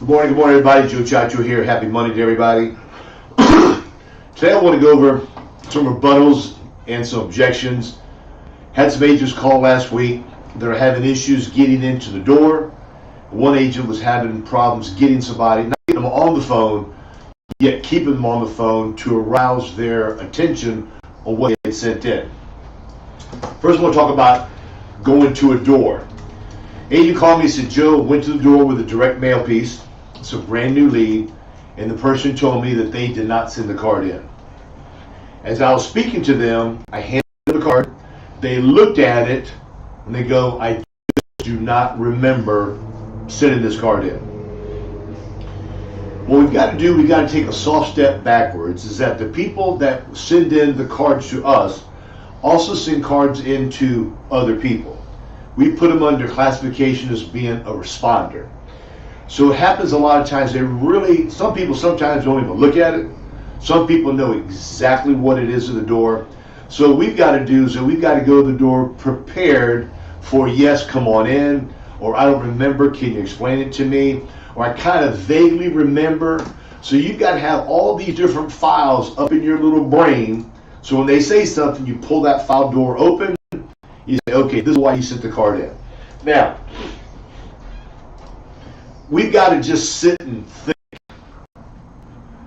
Good morning, everybody. Joe Ciaccio here. Happy Monday to everybody. Today I want to go over some rebuttals and some objections. Had some agents call last week. They're having issues getting into the door. One agent was having problems getting somebody, not getting them on the phone, yet keeping them on the phone to arouse their attention on what they had sent in. First, I want to talk about going to a door. Agent called me and said, Joe, went to the door with a direct mail piece. It's a brand new lead, and the person told me that they did not send the card in. As I was speaking to them, I handed them the card. They looked at it, and they go, I do not remember sending this card in. What we've got to do, we've got to take a soft step backwards, is that the people that send in the cards to us also send cards in to other people. We put them under classification as being a responder. So it happens a lot of times, some people sometimes don't even look at it. Some people know exactly what it is at the door. So what we've got to do is that we've got to go to the door prepared for, yes, come on in, or I don't remember, can you explain it to me? Or I kind of vaguely remember. So you've got to have all these different files up in your little brain. So when they say something, you pull that file door open. You say, okay, this is why you sent the card in. Now, we've got to just sit and think,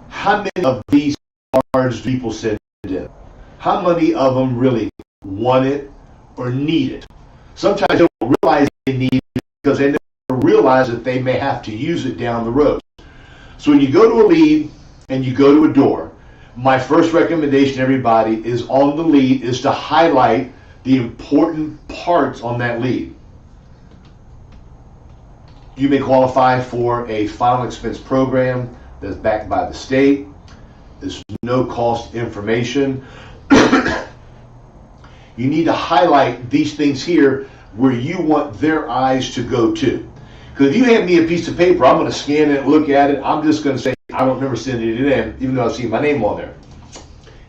how many of these cards do people send in? How many of them really want it or need it? Sometimes they don't realize they need it because they never realize that they may have to use it down the road. So when you go to a lead and you go to a door, my first recommendation to everybody is on the lead is to highlight the important parts on that lead. You may qualify for a final expense program that's backed by the state. There's no cost information. You need to highlight these things here where you want their eyes to go to. Because if you hand me a piece of paper, I'm going to scan it, look at it. I'm just going to say, I don't remember sending it in, even though I've seen my name on there.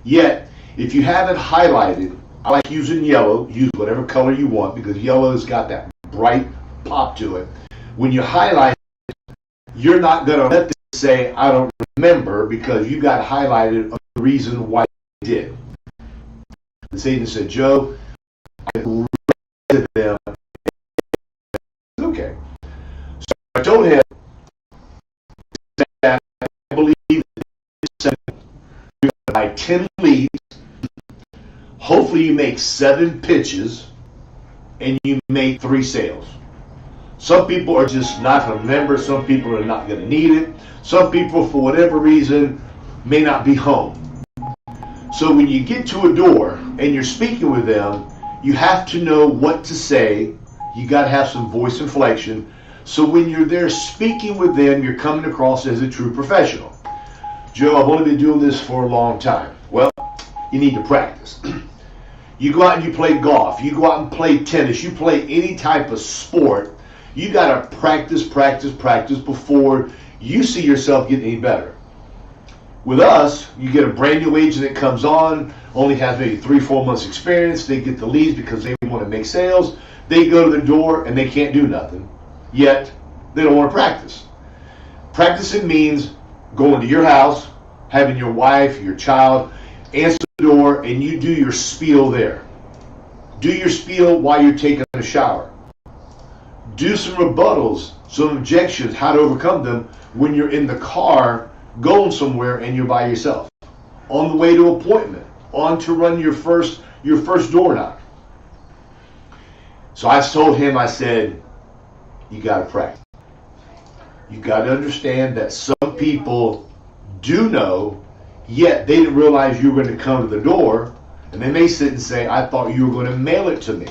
Yet, if you have it highlighted, I like using yellow. Use whatever color you want because yellow's got that bright pop to it. When you highlight it, you're not going to let them say, I don't remember, because you got highlighted a reason why you did. This agent said, Joe, I read to them. Okay. So I told him that I believe you're going to buy 10 leads. Hopefully you make 7 pitches and you make 3 sales. Some people are just not going to remember. Some people are not going to need it. Some people, for whatever reason, may not be home. So when you get to a door and you're speaking with them, you have to know what to say. You got to have some voice inflection. So when you're there speaking with them, you're coming across as a true professional. Joe, I've only been doing this for a long time. Well, you need to practice. You go out and you play golf. You go out and play tennis. You play any type of sport. You got to practice before you see yourself getting any better. With us, you get a brand new agent that comes on, only has maybe 3-4 months experience. They get the leads because they want to make sales. They go to the door and they can't do nothing. Yet, they don't want to practice. Practicing means going to your house, having your wife, your child, answer the door, and you do your spiel there. Do your spiel while you're taking a shower. Do some rebuttals, some objections, how to overcome them when you're in the car going somewhere and you're by yourself. On the way to appointment, on to run your first door knock. So I told him, I said, you got to practice. You got to understand that some people do know, yet they didn't realize you were going to come to the door, and they may sit and say, I thought you were going to mail it to me.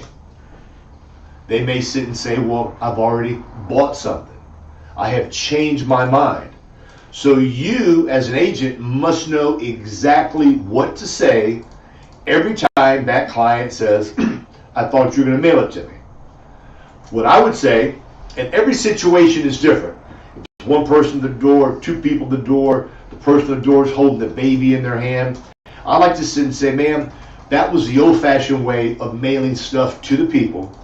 They may sit and say, well, I've already bought something. I have changed my mind. So you, as an agent, must know exactly what to say every time that client says, I thought you were going to mail it to me. What I would say, and every situation is different. If it's one person at the door, 2 people at the door, the person at the door is holding the baby in their hand. I like to sit and say, ma'am, that was the old-fashioned way of mailing stuff to the people.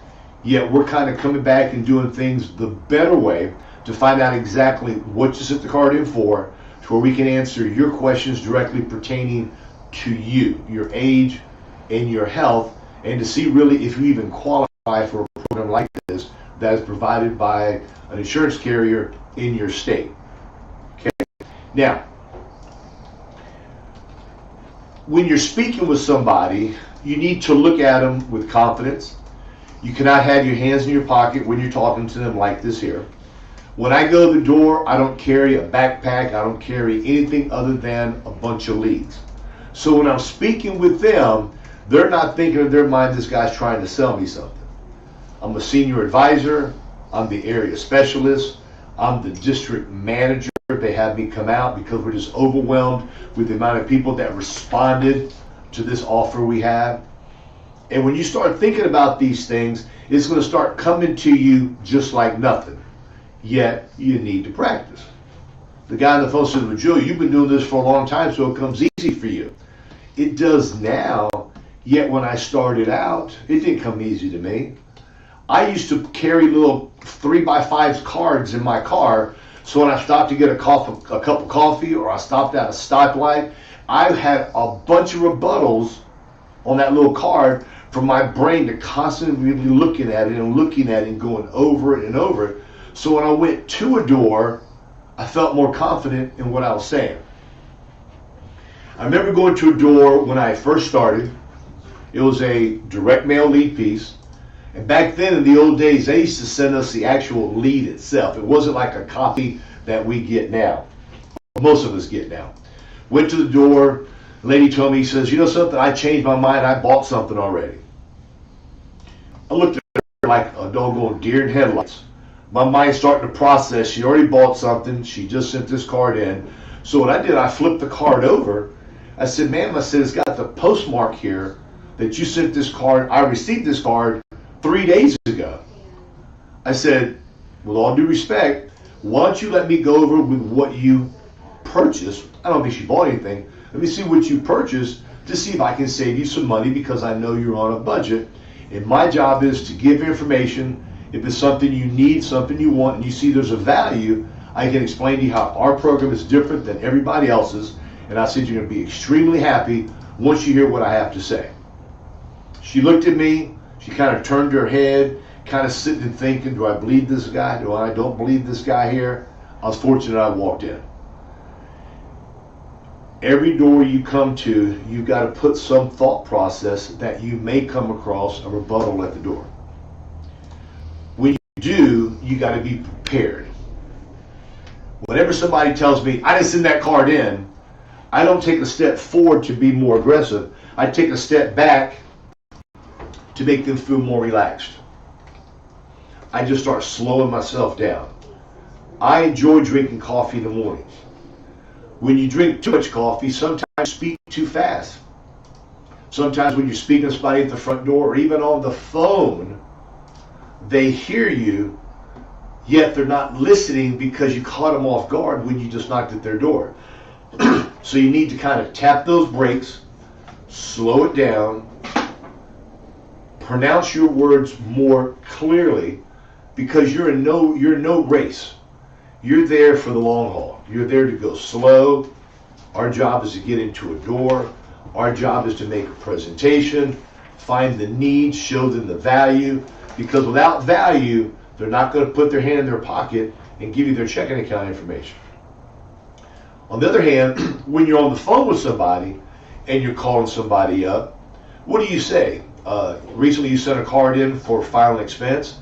Yet we're kind of coming back and doing things the better way to find out exactly what you sent the card in for, to where we can answer your questions directly pertaining to you, your age, and your health, and to see really if you even qualify for a program like this that is provided by an insurance carrier in your state. Okay. Now, when you're speaking with somebody, you need to look at them with confidence. You cannot have your hands in your pocket when you're talking to them like this here. When I go to the door, I don't carry a backpack. I don't carry anything other than a bunch of leads. So when I'm speaking with them, they're not thinking in their mind, this guy's trying to sell me something. I'm a senior advisor. I'm the area specialist. I'm the district manager. They have me come out because we're just overwhelmed with the amount of people that responded to this offer we have. And when you start thinking about these things, it's going to start coming to you just like nothing. Yet you need to practice. The guy on the phone said, well, Joe, you've been doing this for a long time, so it comes easy for you. It does now, yet when I started out, it didn't come easy to me. I used to carry little 3x5 cards in my car, so when I stopped to get a cup of coffee, or I stopped at a stoplight, I had a bunch of rebuttals on that little card for my brain to constantly be looking at it and going over it and over it. So when I went to a door, I felt more confident in what I was saying. I remember going to a door when I first started. It was a direct mail lead piece. And back then in the old days, they used to send us the actual lead itself. It wasn't like a copy that we get now. Most of us get now. Went to the door. The lady told me, he says, you know something? I changed my mind. I bought something already. I looked at her like a doggone deer in headlights. My mind's starting to process. She already bought something. She just sent this card in. So what I did, I flipped the card over. I said, ma'am, I said, it's got the postmark here that you sent this card. I received this card 3 days ago. I said, with all due respect, why don't you let me go over with what you purchased? I don't think she bought anything. Let me see what you purchased to see if I can save you some money, because I know you're on a budget. And my job is to give information. If it's something you need, something you want, and you see there's a value, I can explain to you how our program is different than everybody else's. And I said you're going to be extremely happy once you hear what I have to say. She looked at me. She kind of turned her head, kind of sitting and thinking, do I believe this guy? Do I don't believe this guy here? I was fortunate I walked in. Every door you come to, you've got to put some thought process that you may come across a rebuttal at the door. When you do, you got to be prepared. Whenever somebody tells me, I didn't send that card in, I don't take a step forward to be more aggressive. I take a step back to make them feel more relaxed. I just start slowing myself down. I enjoy drinking coffee in the mornings. When you drink too much coffee, sometimes you speak too fast. Sometimes when you're speaking to somebody at the front door or even on the phone, they hear you, yet they're not listening because you caught them off guard when you just knocked at their door. So you need to kind of tap those brakes, slow it down, pronounce your words more clearly, because you're in no race. You're there for the long haul. You're there to go slow. Our job is to get into a door. Our job is to make a presentation, find the need, show them the value, because without value, they're not going to put their hand in their pocket and give you their checking account information. On the other hand, when you're on the phone with somebody and you're calling somebody up, what do you say? Recently you sent a card in for final expense.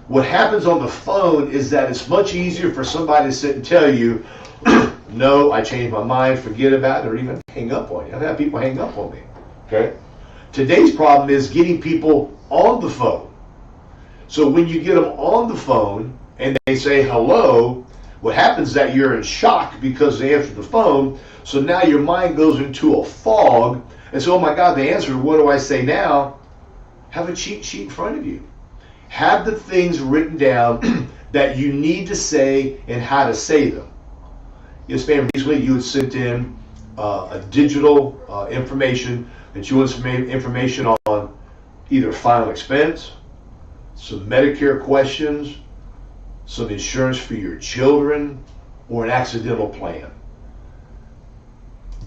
What happens on the phone is that it's much easier for somebody to sit and tell you, no, I changed my mind, forget about it, or even hang up on you. I've had people hang up on me. Okay? Today's problem is getting people on the phone. So when you get them on the phone and they say hello, what happens is that you're in shock because they answered the phone. So now your mind goes into a fog. And so, oh my God, they answered. What do I say now? Have a cheat sheet in front of you. Have the things written down that you need to say and how to say them. Yes, ma'am. Recently, you had sent in a digital information that you want some information on either final expense, some Medicare questions, some insurance for your children, or an accidental plan.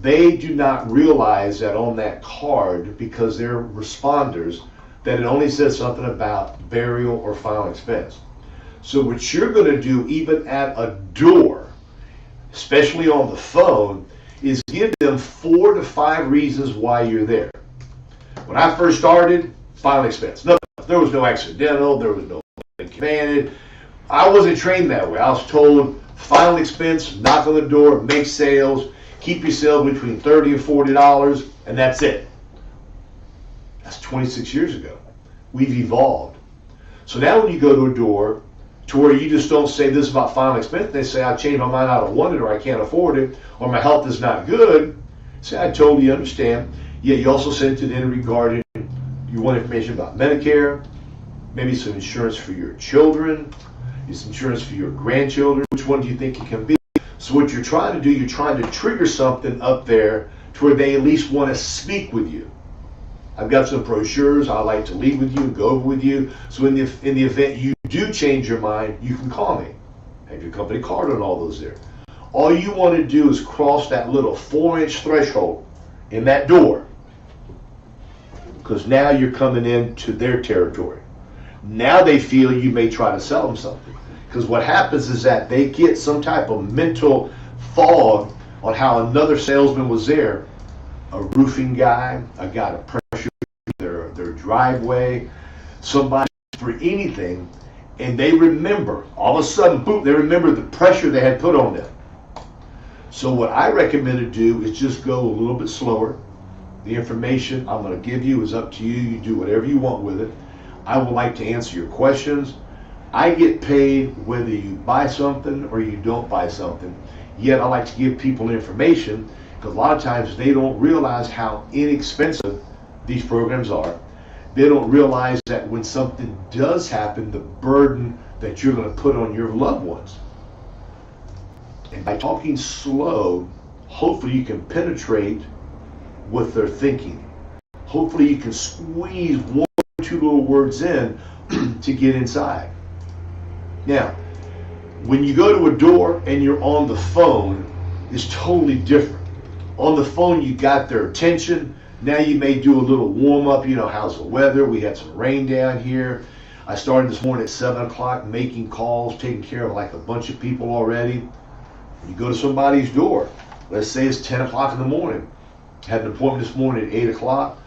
They do not realize that on that card, because they're responders, that it only says something about burial or final expense. So what you're going to do, even at a door, especially on the phone, is give them 4 to 5 reasons why you're there. When I first started, final expense. No, there was no accidental, there was no commanded. I wasn't trained that way. I was told final expense, knock on the door, make sales, keep your sales between $30 and $40, and that's it. That's 26 years ago. We've evolved. So now when you go to a door, to where you just don't say this about final expense, they say, I changed my mind, I don't want it, or I can't afford it, or my health is not good. Say, I totally understand. Yeah, you also sent it in regarding, you want information about Medicare, maybe some insurance for your children, some insurance for your grandchildren. Which one do you think it can be? So what you're trying to do, you're trying to trigger something up there to where they at least want to speak with you. I've got some brochures I like to leave with you and go over with you. So in the event you do change your mind, you can call me. Have your company card on all those there. All you want to do is cross that little 4-inch threshold in that door, because now you're coming into their territory. Now they feel you may try to sell them something, because what happens is that they get some type of mental fog on how another salesman was there, a roofing guy, a guy to pressure their driveway, somebody for anything, and they remember, all of a sudden, boom, they remember the pressure they had put on them. So what I recommend to do is just go a little bit slower. The information I'm going to give you is up to you. You do whatever you want with it. I would like to answer your questions. I get paid whether you buy something or you don't buy something. Yet I like to give people information, because a lot of times they don't realize how inexpensive these programs are. They don't realize that when something does happen, the burden that you're going to put on your loved ones. And by talking slow, hopefully you can penetrate what they're thinking. Hopefully you can squeeze 1 or 2 little words in to get inside. Now, when you go to a door and you're on the phone, it's totally different. On the phone, you got their attention. Now you may do a little warm up. You know, how's the weather? We had some rain down here. I started this morning at 7 o'clock making calls, taking care of like a bunch of people already. You go to somebody's door. Let's say it's 10 o'clock in the morning. Had an appointment this morning at 8 o'clock.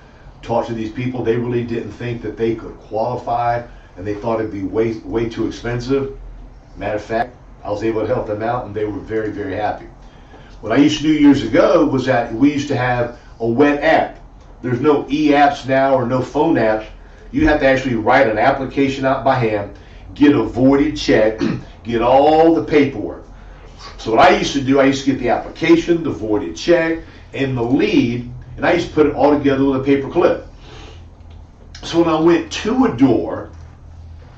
Talked to these people. They really didn't think that they could qualify, and they thought it'd be way too expensive. Matter of fact, I was able to help them out, and they were very, very happy. What I used to do years ago was that we used to have a wet app. There's no e-apps now or no phone apps. You have to actually write an application out by hand, get a voided check, get all the paperwork. So what I used to do, I used to get the application, the voided check, and the lead, and I used to put it all together with a paper clip. So when I went to a door,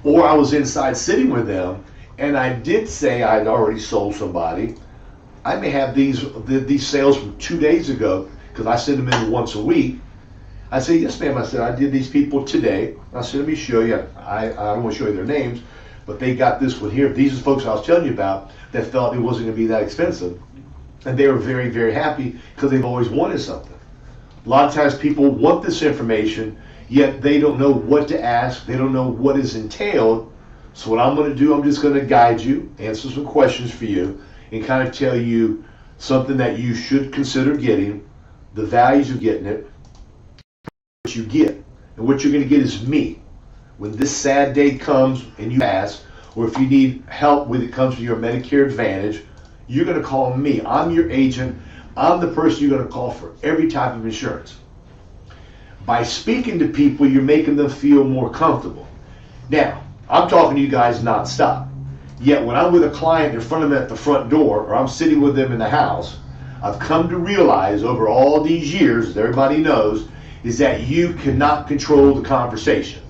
or I was inside sitting with them, and I did say I'd already sold somebody, I may have these sales from 2 days ago, because I send them in once a week. I say, yes, ma'am. I said, I did these people today. I said, let me show you. I don't want to show you their names, but they got this one here. These are the folks I was telling you about that felt it wasn't going to be that expensive. And they were very, very happy, because they've always wanted something. A lot of times people want this information, yet they don't know what to ask. They don't know what is entailed. So what I'm going to do, I'm just going to guide you, answer some questions for you, and kind of tell you something that you should consider getting, the values of getting it, what you get. And what you're going to get is me. When this sad day comes and you pass, or if you need help when it comes to your Medicare Advantage, you're going to call me. I'm your agent. I'm the person you're going to call for every type of insurance. By speaking to people, you're making them feel more comfortable. Now, I'm talking to you guys nonstop. Yet when I'm with a client in front of them at the front door, or I'm sitting with them in the house, I've come to realize over all these years, as everybody knows, is that you cannot control the conversation.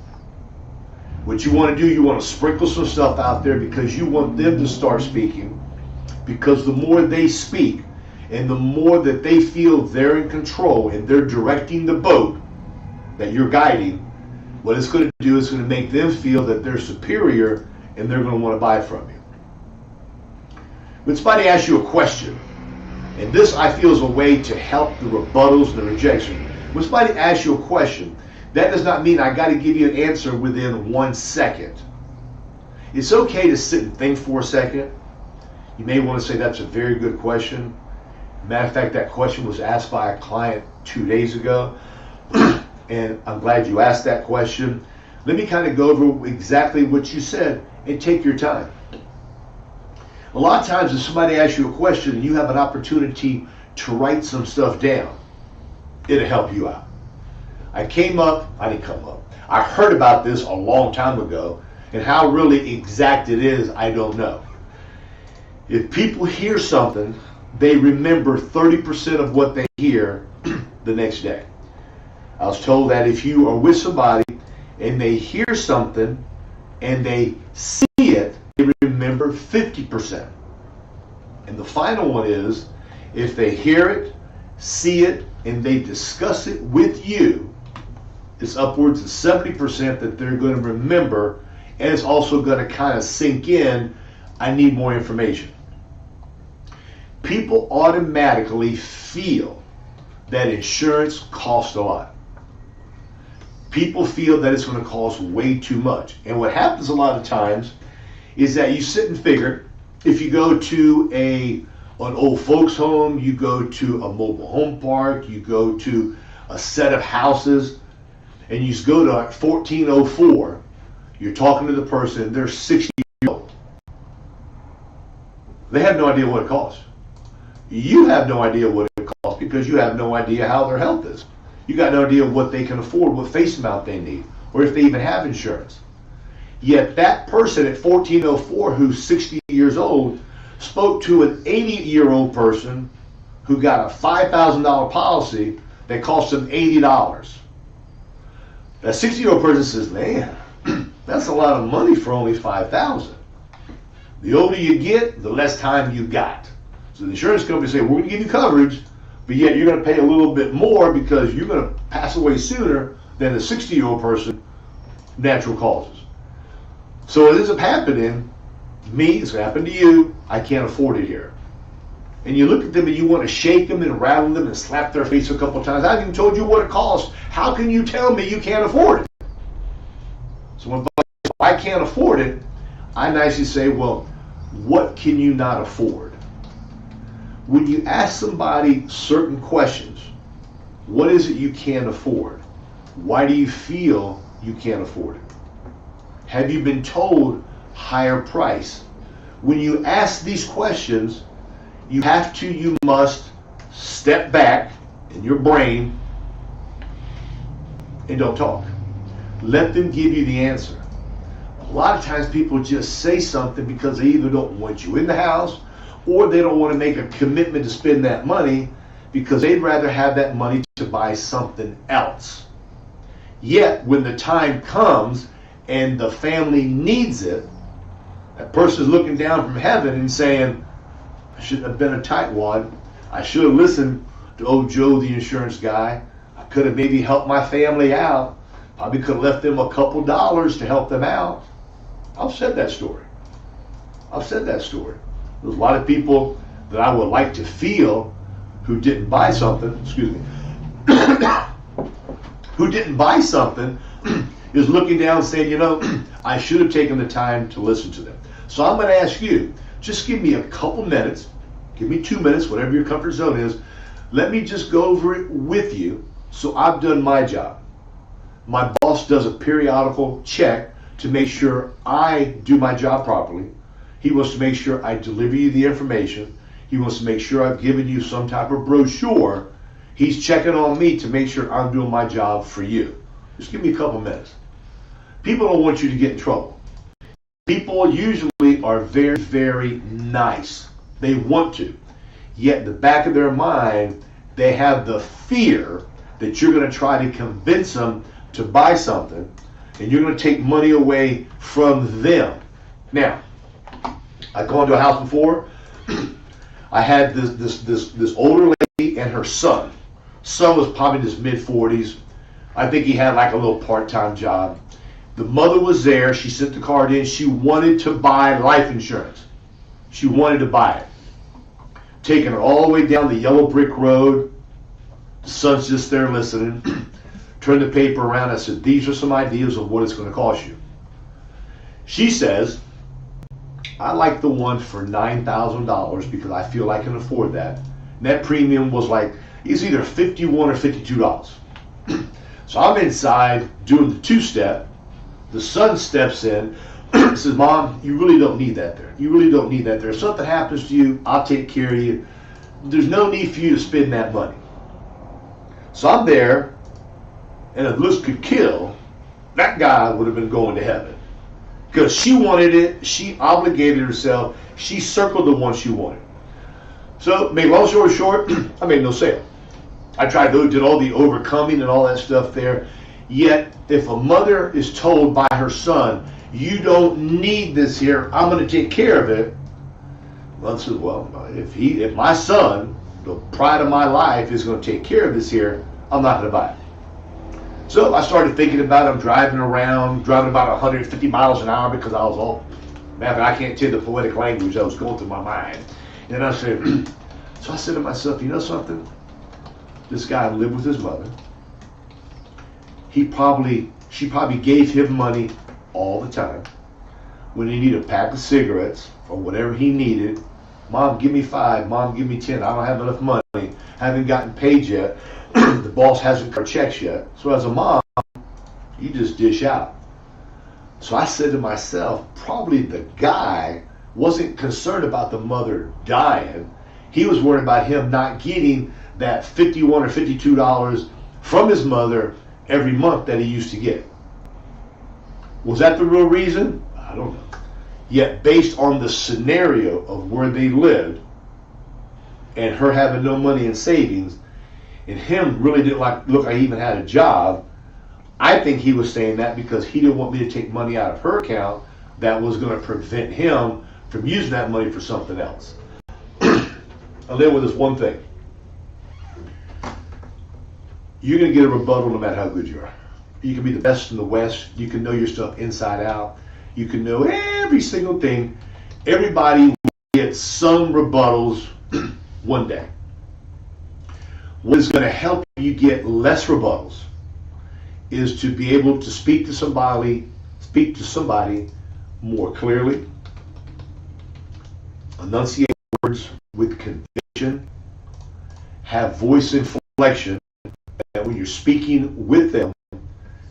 What you want to do, you want to sprinkle some stuff out there, because you want them to start speaking. Because the more they speak, and the more that they feel they're in control and they're directing the boat that you're guiding, what it's going to do is going to make them feel that they're superior and they're going to want to buy from you. When somebody asks you a question, and this I feel is a way to help the rebuttals and the rejection. When somebody asks you a question, that does not mean I got to give you an answer within 1 second. It's okay to sit and think for a second. You may want to say that's a very good question. Matter of fact, that question was asked by a client 2 days ago, and I'm glad you asked that question. Let me kind of go over exactly what you said and take your time. A lot of times if somebody asks you a question and you have an opportunity to write some stuff down, it'll help you out. I heard about this a long time ago, and how really exact it is, I don't know. If people hear something, they remember 30% of what they hear the next day. I was told that if you are with somebody and they hear something and they see it, they remember 50%. And the final one is, if they hear it, see it, and they discuss it with you, it's upwards of 70% that they're going to remember, and it's also going to kind of sink in, I need more information. People automatically feel that insurance costs a lot. People feel that it's going to cost way too much. And what happens a lot of times is that you sit and figure, if you go to an old folks home, you go to a mobile home park, you go to a set of houses, and you go to 1404, you're talking to the person, they're 60 years old. They have no idea what it costs. You have no idea what it costs because you have no idea how their health is. You got no idea what they can afford, what face amount they need, or if they even have insurance. Yet that person at 1404 who's 60 years old spoke to an 80-year-old person who got a $5,000 policy that cost them $80. That 60-year-old person says, man, that's a lot of money for only $5,000. The older you get, the less time you got. So the insurance company say, we're going to give you coverage, but yet you're going to pay a little bit more because you're going to pass away sooner than a 60-year-old person, natural causes. So it ends up happening, me, it's going to happen to you, I can't afford it here. And you look at them and you want to shake them and rattle them and slap their face a couple of times. I haven't even told you what it costs. How can you tell me you can't afford it? So when I can't afford it, I nicely say, well, what can you not afford? When you ask somebody certain questions, what is it you can't afford? Why do you feel you can't afford it? Have you been told higher price? When you ask these questions, you must step back in your brain and don't talk. Let them give you the answer. A lot of times people just say something because they either don't want you in the house or they don't want to make a commitment to spend that money because they'd rather have that money to buy something else. Yet when the time comes and the family needs it, that person is looking down from heaven and saying, I shouldn't have been a tightwad. I should have listened to old Joe, the insurance guy. I could have maybe helped my family out. Probably could have left them a couple dollars to help them out. I've said that story. There's a lot of people that I would like to feel who didn't buy something, who didn't buy something is looking down saying, you know, I should have taken the time to listen to them. So I'm going to ask you, just give me a couple minutes, give me 2 minutes, whatever your comfort zone is. Let me just go over it with you so I've done my job. My boss does a periodical check to make sure I do my job properly. He wants to make sure I deliver you the information. He wants to make sure I've given you some type of brochure. He's checking on me to make sure I'm doing my job for you. Just give me a couple minutes. People don't want you to get in trouble. People usually are very, very nice. They want to. Yet in the back of their mind, they have the fear that you're going to try to convince them to buy something and you're going to take money away from them. Now, I've gone to a house before. I had this older lady and her son. Son was probably in his mid-40s. I think he had like a little part-time job. The mother was there. She sent the card in. She wanted to buy life insurance. She wanted to buy it. Taking her all the way down the yellow brick road. The son's just there listening. Turned the paper around. I said, these are some ideas of what it's going to cost you. She says, I like the one for $9,000 because I feel I can afford that. Net premium was like, it's either $51 or $52. So I'm inside doing the two-step. The son steps in, says, Mom, you really don't need that there. You really don't need that there. If something happens to you, I'll take care of you. There's no need for you to spend that money. So I'm there, and if looks could kill, that guy would have been going to heaven. Because she wanted it, she obligated herself, she circled the one she wanted. So, make long story short, I made no sale. I tried to did all the overcoming and all that stuff there. Yet, if a mother is told by her son, you don't need this here, I'm going to take care of it. Mother says, well, if my son, the pride of my life, is going to take care of this here, I'm not going to buy it. So I started thinking about it. I'm driving about 150 miles an hour because I was all, man, I can't tell the poetic language that was going through my mind. And I said, so I said to myself, you know something? This guy lived with his mother. She probably gave him money all the time. When he needed a pack of cigarettes or whatever he needed, Mom, give me 5. Mom, give me 10. I don't have enough money. Haven't gotten paid yet. The boss hasn't cut checks yet. So as a mom, you just dish out. So I said to myself, probably the guy wasn't concerned about the mother dying. He was worried about him not getting that $51 or $52 from his mother every month that he used to get. Was that the real reason? I don't know. Yet based on the scenario of where they lived and her having no money in savings, and him really didn't look like he even had a job, I think he was saying that because he didn't want me to take money out of her account that was going to prevent him from using that money for something else. I'll live with this one thing. You're going to get a rebuttal no matter how good you are. You can be the best in the West. You can know your stuff inside out. You can know every single thing. Everybody will get some rebuttals one day. What is going to help you get less rebuttals is to be able to speak to somebody more clearly, enunciate words with conviction, have voice inflection, and when you're speaking with them,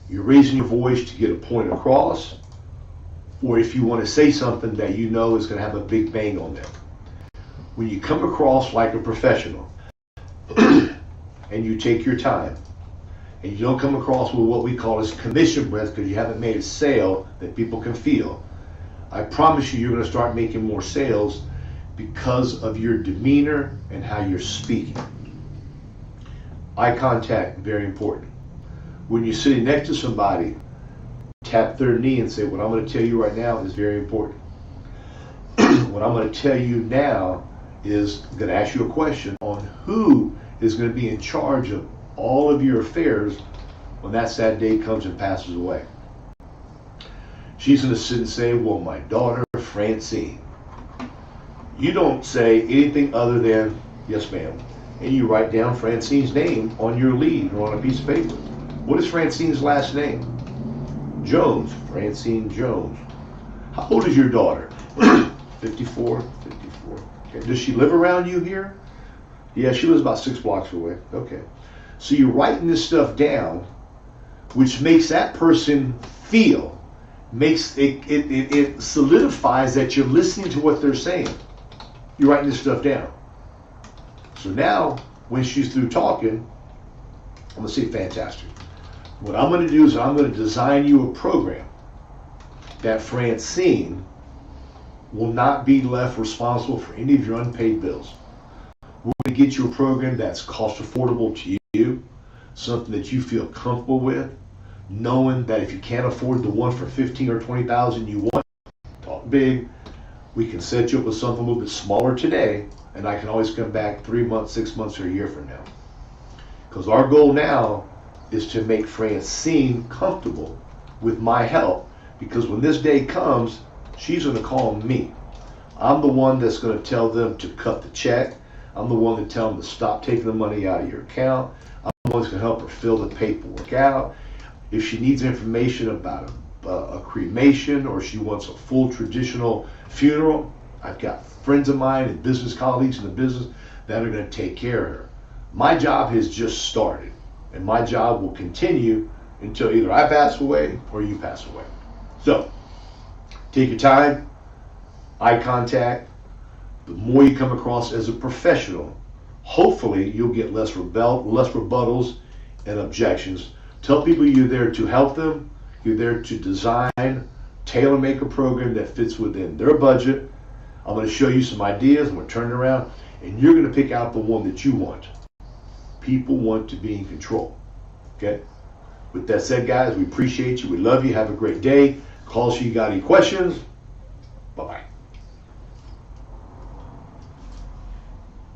you're raising your voice to get a point across, or if you want to say something that you know is going to have a big bang on them. When you come across like a professional, and you take your time, and you don't come across with what we call as commission breath because you haven't made a sale that people can feel, I promise you, you're going to start making more sales because of your demeanor and how you're speaking. Eye contact, very important. When you're sitting next to somebody, tap their knee and say, what I'm going to tell you right now is very important. What I'm going to tell you now is going to ask you a question on who is going to be in charge of all of your affairs when that sad day comes and passes away. She's going to sit and say, well, my daughter, Francine. You don't say anything other than, yes, ma'am. And you write down Francine's name on your lead or on a piece of paper. What is Francine's last name? Jones. Francine Jones. How old is your daughter? 54. Okay. Does she live around you here? Yeah, she lives about 6 blocks away. Okay. So you're writing this stuff down, which makes that person feel, it solidifies that you're listening to what they're saying. You're writing this stuff down. So now, when she's through talking, I'm going to say, fantastic. What I'm going to do is I'm going to design you a program that Francine will not be left responsible for any of your unpaid bills. We're going to get you a program that's cost affordable to you, something that you feel comfortable with, knowing that if you can't afford the one for $15,000 or $20,000 you want, talk big. We can set you up with something a little bit smaller today, and I can always come back 3 months, 6 months, or a year from now. Because our goal now is to make Francine comfortable with my help, because when this day comes, she's going to call me. I'm the one that's going to tell them to cut the check. I'm the one that tell them to stop taking the money out of your account. I'm the one that's going to help her fill the paperwork out. If she needs information about a cremation, or she wants a full traditional funeral, I've got friends of mine and business colleagues in the business that are going to take care of her. My job has just started, and my job will continue until either I pass away or you pass away. So take your time, eye contact. The more you come across as a professional, hopefully you'll get less rebuttals and objections. Tell people you're there to help them. You're there to design, tailor-make a program that fits within their budget. I'm going to show you some ideas. I'm going to turn it around, and you're going to pick out the one that you want. People want to be in control. Okay? With that said, guys, we appreciate you. We love you. Have a great day. Call us if you got any questions. Bye-bye.